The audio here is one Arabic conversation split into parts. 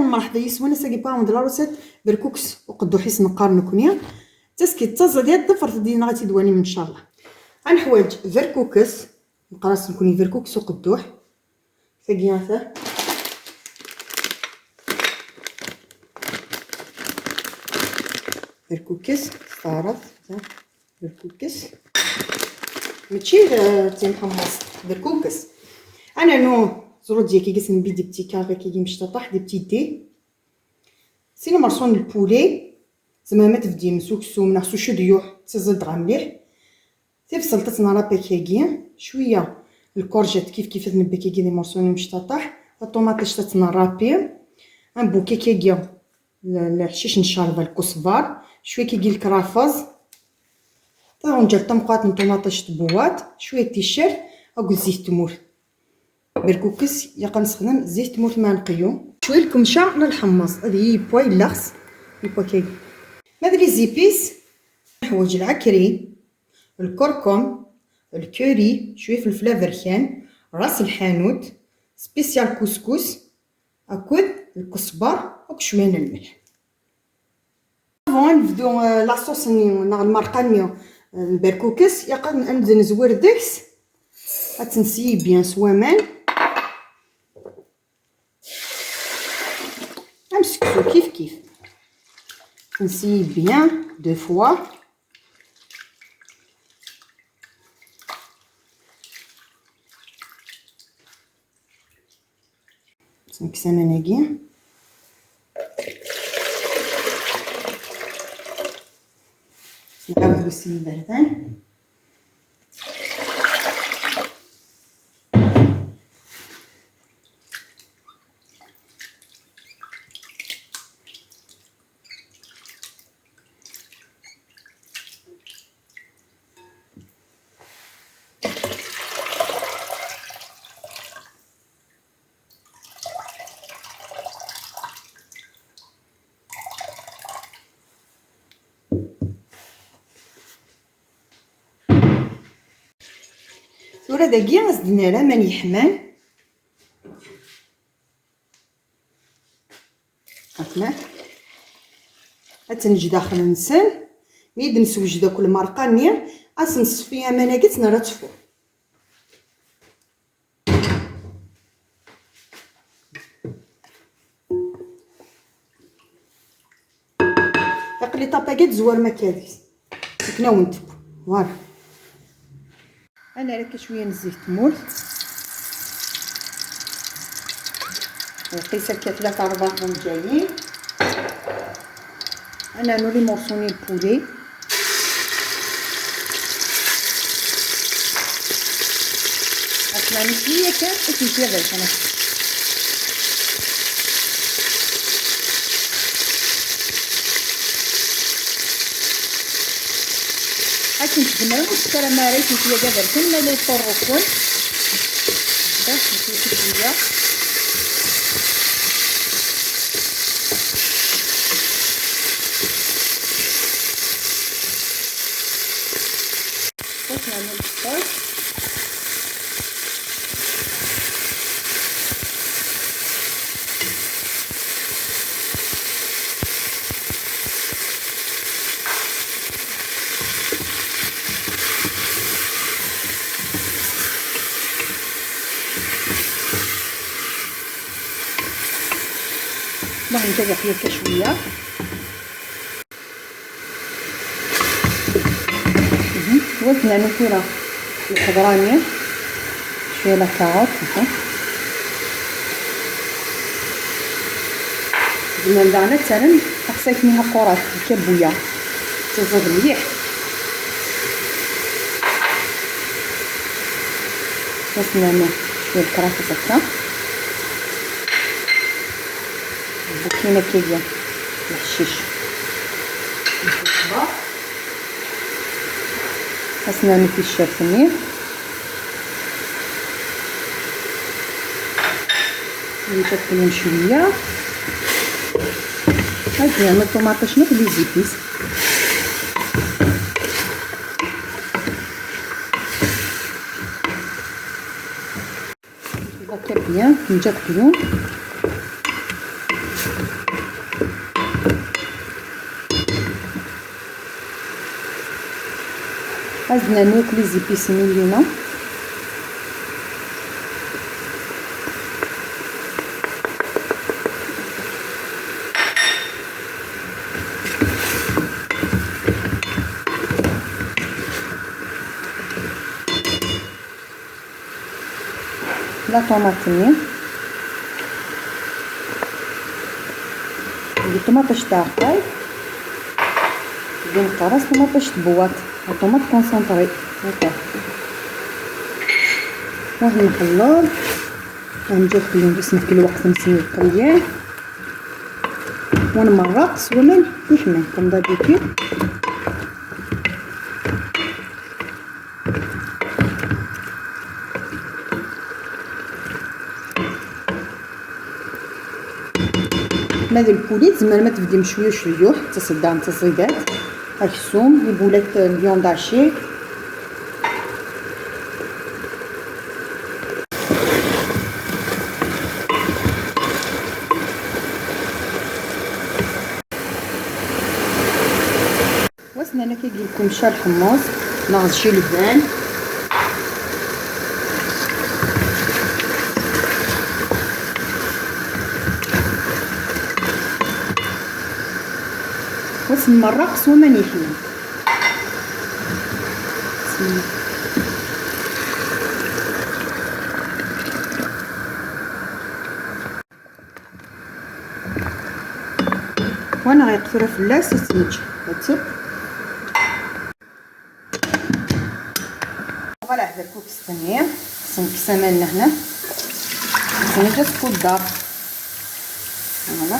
مرحبا يسوانا ساقي باون د لا روسيت بركوكس وقدوحيس نقارنو كونيا تسكي تازا ديال الضفر ديالنا غادي دواني ان شاء الله. غنحوايج فركوكس نقراص نكوني فركوكس وقدوح ساقياته فركوكس صارت فركوكس ماشي تيمحمص فركوكس. انا نو زرو ديال كيقيس نبي دي بتي كاري كي مشططح دي بتي دي سينو مرسون البولي زعما ما تفدي مسوكسو مناخسو شديوح تزيد مليح تيف سلطتنا لا بيكيكي شويه الكورجيت كيف نبي كيكي دي مرسوني مشططح الطوماطيش تاعنا رابي ان بو كيكي الحشيش نشاربه الكزبر شويه كيجي الكرافز تا نجر طمقات طوماطيش تبوات شويه تيشيرت او زيت تمور بركوكس يقا نستخدم زيت تمور ما نقيو شويه الكمشه للحمص هذه بواي لاخس بوا كي هذا لي زيبيس نحوج العكري الكركم الكوري شويه فلفله بركان راس الحانوت سبيسيال كسكس اكود الكزبر وشويه الملح. نبدو لاصوص المرقه البركوكس يقا نزور ديكس غتنسيي بيان سوامان نمسكو كيف نسيي بيان دو فوا نكسانا ناقي نعاود نسيي باردان ورا داكيا غزدنا لها ماني حمان هاكنا هتنجي داخل نسان ميد نسوج داك المرقه نيا نصفيها مناقيت نرا تفور تقلي طاباكيت زوار ما كاديس كنا ونتبو فوالا. انا راك شويه نزيت تمور قيسه كثلاثه اربعه جايين انا نوري مورسوني البولي اصلا شويه كان كيفيه باش انا هاكي نخدمو السكر ما ريت شويه قادر كنا لي طروكون باش نشوف شويه باش نعمل الصوص المهم نتابع حياتها شويه وزنا نكره الخضرانيه شويه لا كاروت زعما دعنا تانا خصيت منها قرات كبويه تزاد مليح وزنا شويه الكرافه هكا كيما كيدير الحشيش خاصنا نفي الشرفني نشوفهم شويه هاكي نعمل طوماطيش نخلي زيبيس هكا بيان نجا طيون هزنا نوك لي زيبيس لينا. لا طوماطني دي طوماطش تاعقاي دي نقراص طوماطش تبوات طوماط كونسونطري هكا وهي نخلط غنجي نخليهم بسم كل وقت نسيو قليان ونمرق سومن يحمي كوم دابيتي. هذا البوليت زعما ما تبدي مشويه شويه حتى تصدع نتا الزيدات. هاك الثوم لي بولات الفيوند هاشي واسنا انا كيقول لكم شا الحمص ناخذ شي لبان نمرق سوما نيحنا وانا غيقفر فلاس يسمج هاتي فوالا. هذا الكوكس الثاني خصنا نكسامالنا هنا خصنا نجي الدار فوالا.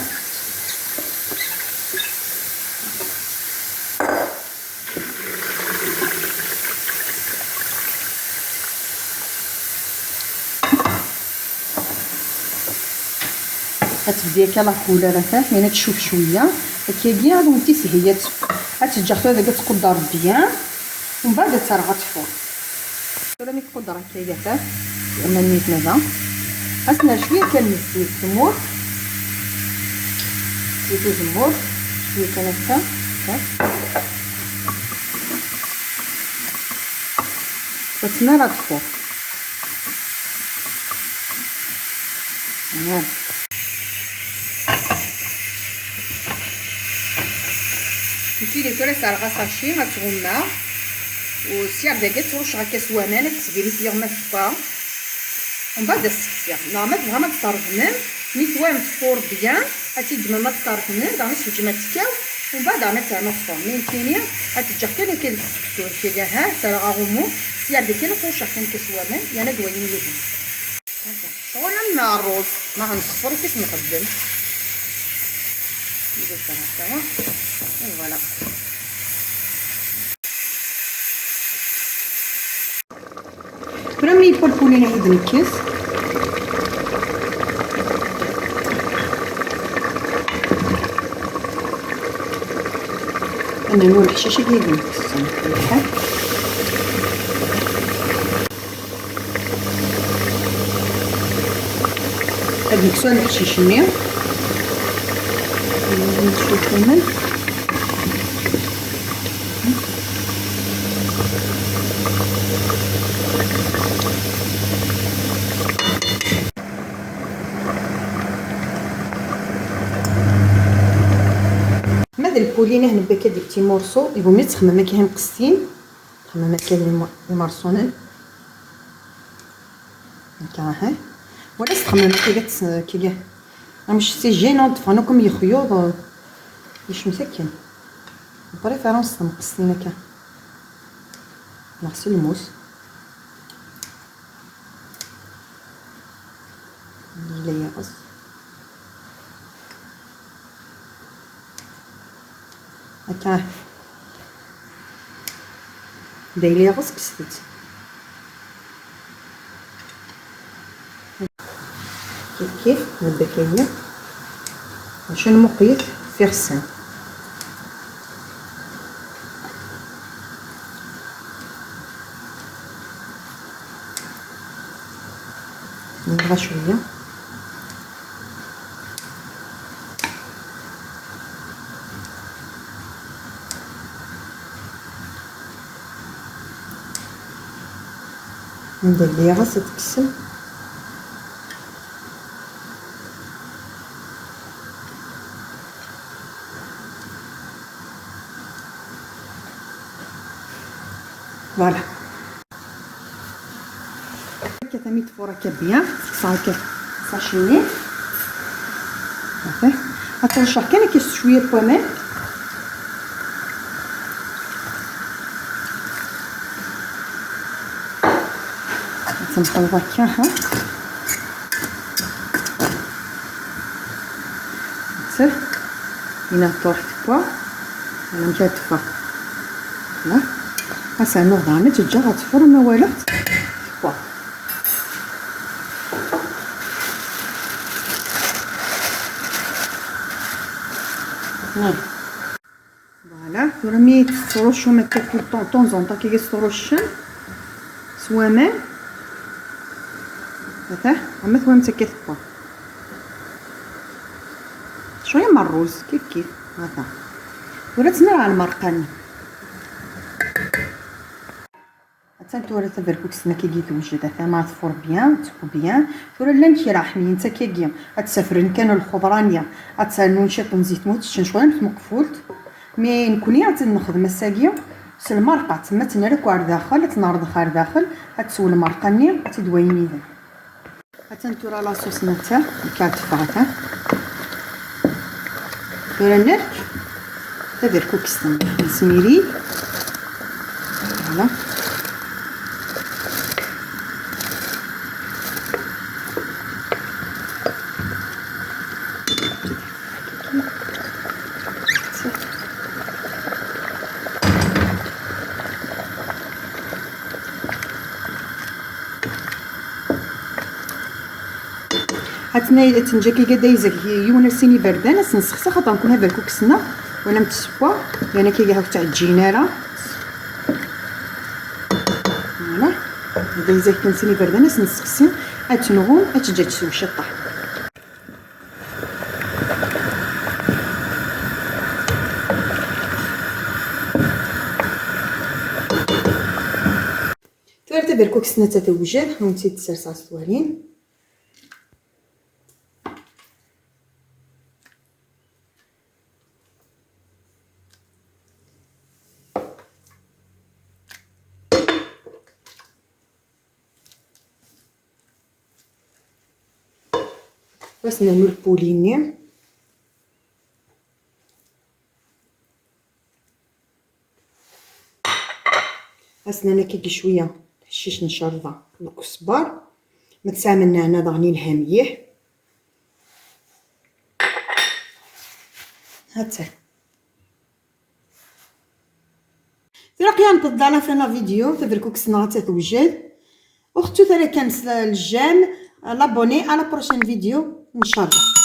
غتبدي هكا لا كولور هكا يعني تشوف شويه هكا هادو انت سهيات غترجع هذا كتقدر بيان ومن بعد ترى غتفور ولا مي تقدر هكايا هكا اما نيت هذا خاصنا شويه كنزيد الزمور زيتو زمور شويه كان هكا خاصنا راه تفور نتيلي كرا سارغا صاشي غتغمى والسيار داكا تروش هكا سوانان تسقري فيها ما تفا ومن بعد السكسيا نورمال تبغى ما تطرفنم ميتوام تفور بيان غتدمى ما تطرفنم داغ نسوج ما تكاو ومن بعد انا تاع نصفر مين كينيا غترجع كان كي السكتور كي ها سارغا غومو السيار داكا تروش هكا كسوانان يانا دوين ليهم هكا شغل مع الرز ما غنصفر كيف نقدم ندير هكايا فوالا. برمي الفلفلين عيد نكس انا نور الحشيشه ديالي نكس مليحه هاد نكسو الحشيشني نشوف كمان هذا البولين هنا بكا دي بتي مورسو يبغوا مي تخمم كاين مقصين تخمم كاين المارسونيل هكا ها ولا تخمم كي مش سي جينونط فانوكم يخيوض مش مسكن بريفيرونس مقصين هكا نغسل الموس اللي يغص هكا دايلي يغص كسفت كيف كيف نبدا كاينه عشان مقيت في غسان نبغى شويه ندير ليها غير تتكسل. فوالا هكا تميت فورا كبيان صاكا ساشيني صافي. غترشح كان كيس شويه بوميل تنقلب هكا. ها تصير هنا طرحت بوا انا مكتفه لا هسا نوضع تجا غتفرم ما والو بوا. فوالا ترمي ترشو ما تاكل طون طون كي يسترشن سوامان هذا اما ثوام تكيت بوا شويه مع الروز كيف كيف هذا ولا تسمر على المرقان. حتى نتورا تبركوكسنا كي جيت توجد هذا ما تفور بيان تكو بيان تورا لا نكي راحني نتا كي غتسافرن كانوا الخضرانيه غتسالنو نشيط نزيت موت شويه مقفولت مي نكوني غتنخدم الساقيه سلمرقه تما تنرك على داخل تنرض خير داخل غتسول المرقاني تدويني ذا. حتى نتورا لاصوص نتا كاتفاتا تورا نرك تبركوكسنا نسميري فوالا. هاتنا تنجا كي قدا يزك يونا سيني بردان نسخسا خاطر نكون هذا الكوكسنا وانا متسوا يعني كي هاك تاع الجيناره فوالا هذا يزك كنسيني بردان نسخسين اتنغون اتجا تسوي شطه. تورتا بالكوكسنا تتوجد ونتي تسرسا صوالين بس نعملو البوليني هاسنا انا كي شويه حشيش نشرضه الكزبر متسامن هنا ضغني الهاميه هاتا تلاقيا نتضالا فينا فيديو تبركوكسنا تتوجد اختو ترى كان الجام لابوني على بروشين فيديو ان شاء الله.